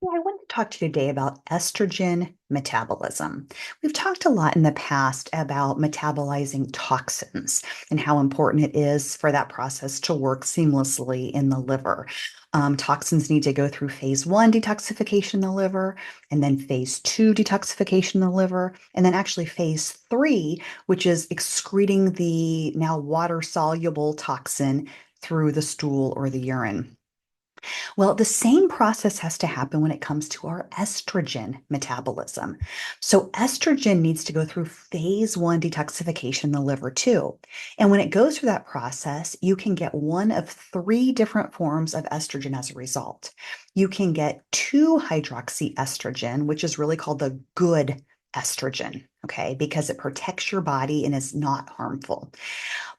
Yeah, I want to talk to you today about estrogen metabolism. We've talked a lot in the past about metabolizing toxins and how important it is for that process to work seamlessly in the liver. Toxins need to go through phase one detoxification in the liver, and then phase two detoxification in the liver, and then actually phase three, which is excreting the now water soluble toxin through the stool or the urine. Well, the same process has to happen when it comes to our estrogen metabolism. So, estrogen needs to go through phase one detoxification in the liver too. And when it goes through that process, you can get one of three different forms of estrogen as a result. You can get 2-hydroxyestrogen, which is really called the good estrogen, okay, because it protects your body and is not harmful.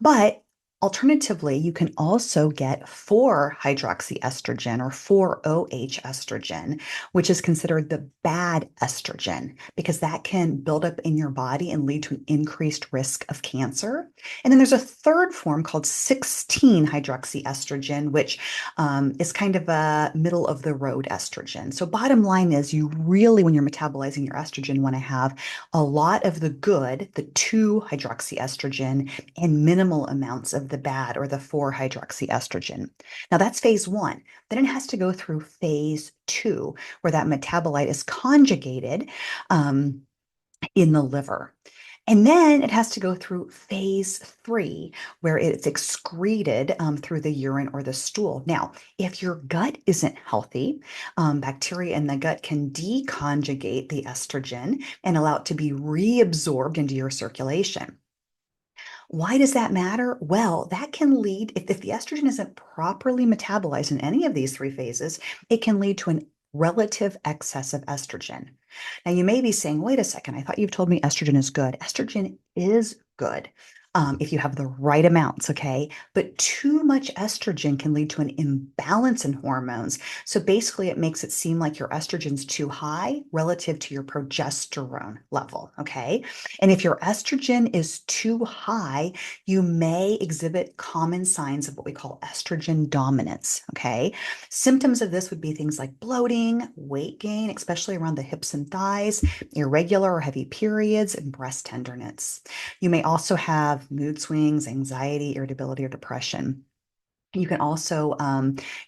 But alternatively, you can also get 4-hydroxyestrogen or 4-OH estrogen, which is considered the bad estrogen because that can build up in your body and lead to an increased risk of cancer. And then there's a third form called 16-hydroxyestrogen, which is kind of a middle of the road estrogen. So, bottom line is, you really, when you're metabolizing your estrogen, want to have a lot of the good, the 2-hydroxyestrogen, and minimal amounts of the bad or the 4-hydroxyestrogen. Now that's phase one. Then it has to go through phase two, where that metabolite is conjugated in the liver. And then it has to go through phase three, where it's excreted through the urine or the stool. Now, if your gut isn't healthy, bacteria in the gut can deconjugate the estrogen and allow it to be reabsorbed into your circulation. Why does that matter? Well, that can lead, if the estrogen isn't properly metabolized in any of these three phases, it can lead to an relative excess of estrogen. Now, you may be saying, wait a second, I thought you've told me estrogen is good. Estrogen is good. If you have the right amounts, okay? But too much estrogen can lead to an imbalance in hormones. So basically, it makes it seem like your estrogen's too high relative to your progesterone level, okay? And if your estrogen is too high, you may exhibit common signs of what we call estrogen dominance. Okay. Symptoms of this would be things like bloating, weight gain, especially around the hips and thighs, irregular or heavy periods, and breast tenderness. You may also have mood swings, anxiety, irritability, or depression. You can also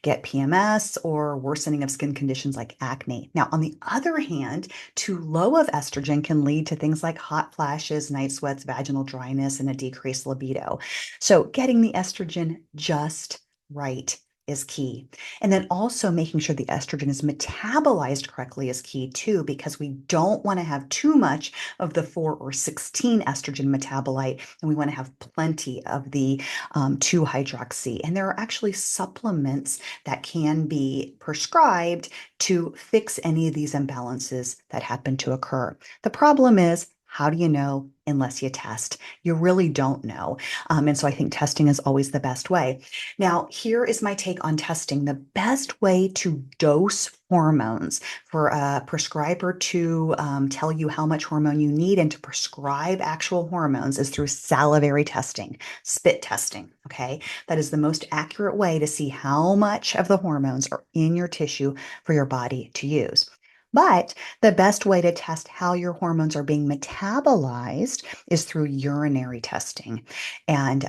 get PMS or worsening of skin conditions like acne. Now, on the other hand, too low of estrogen can lead to things like hot flashes, night sweats, vaginal dryness, and a decreased libido. So, getting the estrogen just right is key. And then also making sure the estrogen is metabolized correctly is key too, because we don't want to have too much of the 4 or 16 estrogen metabolite, and we want to have plenty of the 2-hydroxy. And there are actually supplements that can be prescribed to fix any of these imbalances that happen to occur. The problem is, how do you know unless you test? You really don't know. And so I think testing is always the best way. Now, here is my take on testing. The best way to dose hormones for a prescriber to tell you how much hormone you need and to prescribe actual hormones is through salivary testing, spit testing. Okay. That is the most accurate way to see how much of the hormones are in your tissue for your body to use. But the best way to test how your hormones are being metabolized is through urinary testing. And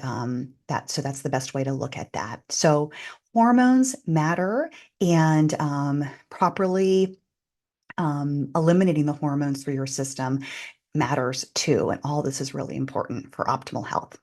that's the best way to look at that. So hormones matter, and properly eliminating the hormones through your system matters too. And all this is really important for optimal health.